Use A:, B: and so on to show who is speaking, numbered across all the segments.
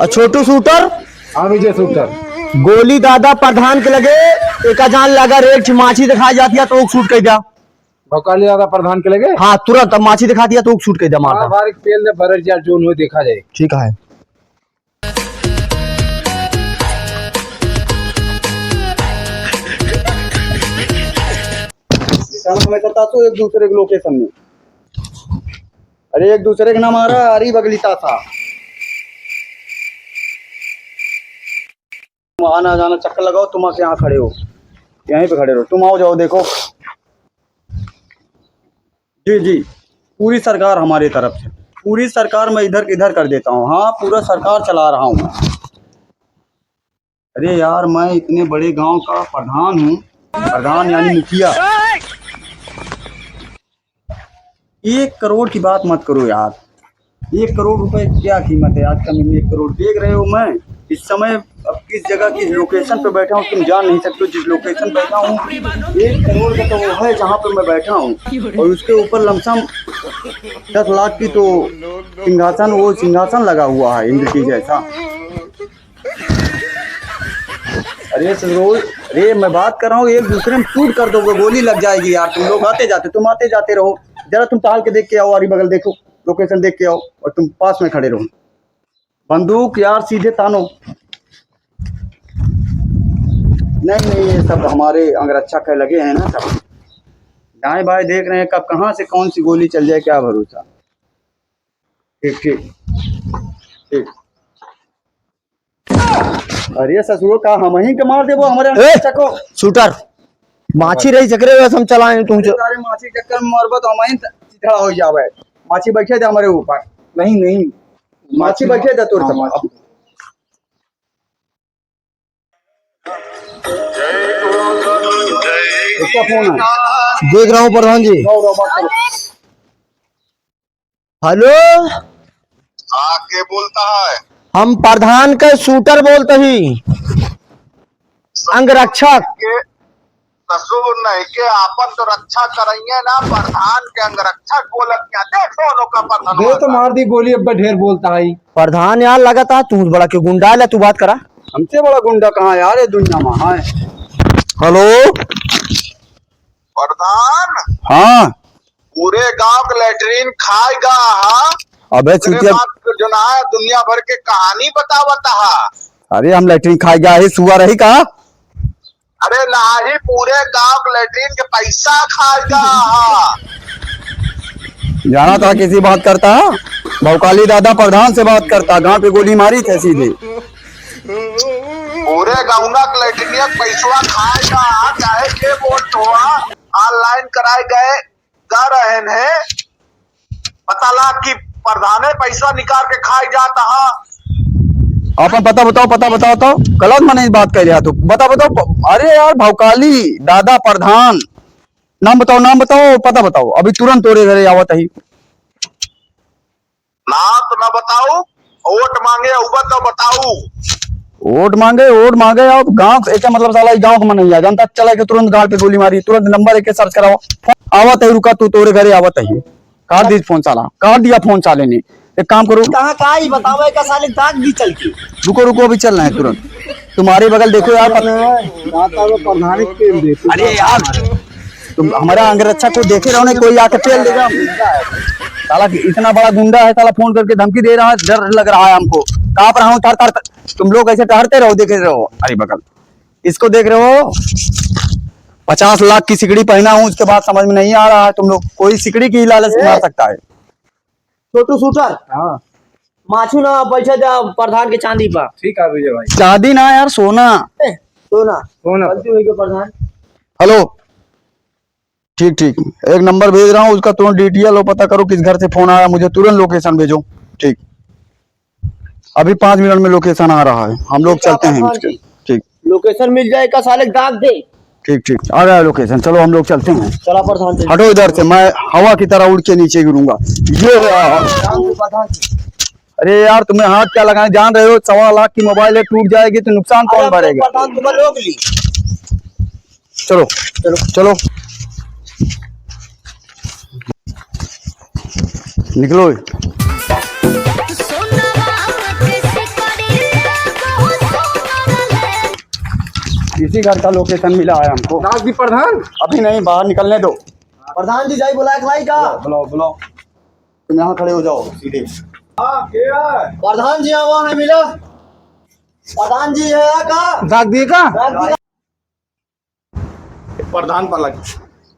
A: छोटू shooter.
B: हाँ विजय shooter.
A: गोली दादा प्रधान के लगे एक जान लगा रेट माछी दिखाई जाती है तो शूट कर दिया।
B: भौकाली दादा प्रधान के लगे
A: हाँ तुरंत अब माछी दिखा दिया तो शूट कर दिया मारता।
B: बारीक पेल दे भरत जा जोन हो देखा जाए।
A: ठीक है। मैं करता तो एक दूसरे के लोकेशन में, अरे एक दूसरे के नाम आ रहा अरी बगलीता था आना जाना चक्कर लगाओ। तुम आके यहाँ खड़े हो, यहीं पे खड़े रहो। तुम आओ जाओ देखो। जी जी पूरी सरकार हमारी तरफ से, पूरी सरकार मैं इधर इधर कर देता हूँ। हाँ पूरा सरकार चला रहा हूँ मैं। अरे यार मैं इतने बड़े गांव का प्रधान हूँ, प्रधान यानी मुखिया। 1 करोड़ की बात मत करो यार। 1 करोड़ रुपए क्या कीमत है आज का। 1 करोड़ देख रहे हो मैं इस समय अब किस जगह किस लोकेशन पे बैठा हूँ तुम जान नहीं सकते। जिस लोकेशन बैठा हूँ 1 करोड़ का तो वो है जहाँ पे मैं बैठा हूँ, और उसके ऊपर लमसम 10 लाख की तो सिंहासन, वो सिंहासन लगा हुआ है इंद्र की जैसा। अरे सरोज, अरे मैं बात कर रहा हूँ, एक दूसरे में शूट कर दोगे गोली लग जाएगी यार। तुम लोग आते जाते रहो। जरा तुम टाल के देख के आओ, अरी बगल देखो, लोकेशन देख के आओ, और तुम पास में खड़े रहो। बंदूक यार सीधे तानो। नहीं ये सब हमारे अंगरक्षक है लगे हैं ना सब। दाएं बाएं देख रहे हैं, कब कहाँ से कौन सी गोली चल जाए क्या भरोसा। ठीक ठीक ठीक। अरे ससुरो का हम ही के मार दे वो हमारे अंगरक्षक को। शूटर माछी रही चक्रे वैसे हम चलाएं तुम सारे माछी चक्कर में मरबो तो हम ही सीधा हो जावे। माछी बैठे थे हमारे ऊपर। नहीं माछी बैठे थे तोर समाज। इसका फोन है, देख रहा हूँ प्रधान जी। हेलो
C: आके बोलता है।
A: हम प्रधान के शूटर बोलते ही, अंगरक्षक।
C: ससुर नहीं के आपन तो रक्षा करेंगे ना, प्रधान के अंगरक्षक बोलत क्या। देखो का प्रधान
B: दे तो मार दी गोली। अब ढेर बोलता है
A: प्रधान यार लगातार तू बड़ा क्यों गुंडा है, तू बात करा। हमसे बड़ा गुंडा कहाँ यार ये दुनिया में है। हेलो
C: प्रधान।
A: हाँ
C: पूरे गांव के लैट्रीन खाएगा। हाँ
A: अबे चुतिया
C: जो ना दुनिया भर के कहानी बतावता है।
A: अरे हम लैट्रिन खाए गया है सुआ रही कहा।
C: अरे ना ही पूरे गांव के लैट्रीन के पैसा खाएगा।
A: जाना था किसी बात करता, भौकाली दादा प्रधान से बात करता। गांव पे गोली मारी थे सीधे।
C: पूरे गाँव के लैट्रीन पैसा खाएगा। चाहे के वोट हो ऑनलाइन कराए गए कर रहे हैं। पता लगा कि प्रधान पैसा निकाल के खाई जाता है।
A: आप पता बताओ तो गलत मैंने इस बात कह लिया तू। बताओ। अरे यार भौकाली दादा प्रधान, नाम बताओ पता बताओ। अभी तुरंत तोरे घरे आवत ही।
C: ना तो ना बताऊ, वोट मांगे उबत तो बताऊ।
A: वोट मांगे आओ गाँव एक मतलब साला गाँव का मन नहीं आ जानता। चला के तुरंत गाड़ पे गोली मारी, तुरंत नंबर एक सर्च कराओ। आवत है रुका, तू तोरे घरे आवत है। काट दी फोन साला, काट दिया फोन साले ने। एक काम करो,
D: कहाँ का ही बताओ का साले दाग दी चल के।
A: रुको अभी चल रहे हैं तुरंत। तुम्हारे बगल देखो यार
B: प्रधान।
A: अरे यार तुम हमारा अंगरक्षक को देखे रहो ना, कोई आके पेल देगा साला। इतना बड़ा गुंडा है साला, फोन करके धमकी दे रहा है। डर लग रहा है हमको, कांप रहा हूँ थर। तुम लोग ऐसे ठहरते रहो, देखे रहो। अरे बगल इसको देख रहे हो, 50 लाख की सिकड़ी पहना हूँ। उसके बाद समझ में नहीं आ रहा है तुम लोग, कोई सिकड़ी की लालच मार सकता है।
D: छोटू शूटर
B: हाँ
D: माछू ना बैठे थे प्रधान के चांदी पर।
B: ठीक है विजय भाई।
A: चांदी ना यार, सोना।
D: सोना गलती हुई के प्रधान।
A: हेलो ठीक एक नंबर भेज रहा हूँ उसका, तुरंत डिटेल हो पता करो किस घर से फोन आया। मुझे तुरंत लोकेशन भेजो। ठीक अभी 5 मिनट में लोकेशन आ रहा है, हम लोग चलते हैं। ठीक
D: लोकेशन मिल जाएगा साले दाग दे।
A: ठीक आ रहा है लोकेशन, चलो हम लोग चलते हैं।
D: चला प्रधान से।
A: हटो इधर से, मैं हवा की तरह उड़ के नीचे गिरूंगा। ये अरे यार तुम्हें हाथ क्या लगाए, जान रहे हो 1.25 लाख की मोबाइल है, टूट जाएगी तो नुकसान कौन भरेगा।
D: प्रधान तुम्हें रोक ली।
A: चलो निकलो। इसी घर का लोकेशन मिला है हमको।
B: दाग दी प्रधान।
A: अभी नहीं, बाहर निकलने दो।
D: प्रधान जी जाई बुलाए खलाई का।
A: बुलाओ बुलाओ, तुम यहाँ खड़े हो जाओ सीधे।
D: प्रधान जी आवा है मिला। प्रधान जी है का।
B: दाग दिए का।
C: प्रधान पलक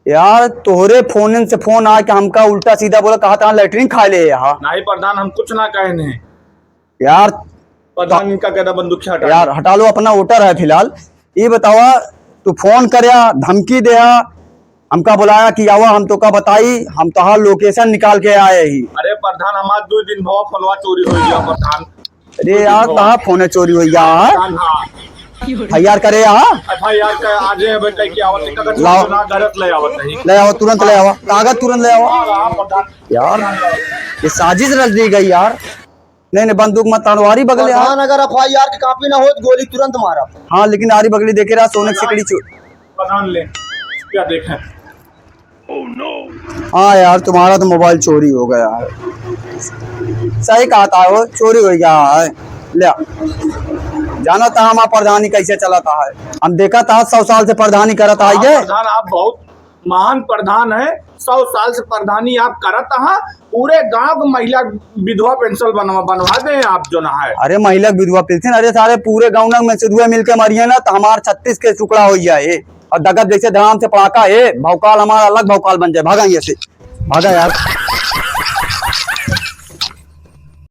A: यार तोहरे फोन से फोन आके हमका उल्टा सीधा बोला, कहा था लेटरिन खा ले यहाँ।
C: नहीं प्रधान, हम कुछ ना कहे नहीं।
A: यार
C: प्रधान इनका कहना बंदूक से हटा।
A: यार हटा लो, अपना वोटर है फिलहाल। ये बतावा, तू फोन करया, धमकी दे, हमका बुलाया कि आवा, हम तो का बताई, हम तो लोकेशन निकाल के आए ही।
C: अरे प्रधान, हमारे 2 दिन भवा फोनवा चोरी हो गया प्रधान।
A: अरे यार कहाँ फोन चोरी हुई यार,
C: प्रधान हाँ
A: यार करे यहाँ।
C: अच्छा यार का आज है भाई की आवत कागज
A: लाओ।
C: ना गलत ले आवत नहीं।
A: ले आओ, तुरंत ले आओ कागज, तुरंत ले आओ।
C: हाँ प्रधान।
A: यार ये साजिश रच दी गई यार। नहीं नहीं, बंदूक मत तलवारी बगल यार।
D: प्रधान अगर FIR की कॉपी ना हो तो गोली तुरंत मारा।
A: हाँ लेकिन आरी बगली देखे रहा, सोने की सिकड़ी चोर।
C: प्रधान ले क्या देखें।
A: हाँ यार तुम्हारा तो मोबाइल चोरी हो गया है, सही कहा था, वो चोरी हो गया है। ले आ। जाना था हमारा प्रधानी कैसे चलाता है, हम देखा था 100 साल से प्रधानी करता है ये।
C: प्रधान आप बहुत महान प्रधान है, 100 साल से प्रधानी आप करत है। पूरे गांव को महिला विधवा पेंशन बनवा दे आप जो ना है।
A: अरे महिला विधवा पेंशन, अरे सारे पूरे गाँव में से दुआ मिलकर मरिए ना तो हमारा 36 के टुकड़ा हो जाए। और दगत जैसे धाम से पड़ाका है, भौकाल हमारा अलग भौकाल बन जाए। भागा ये से, भागा यार।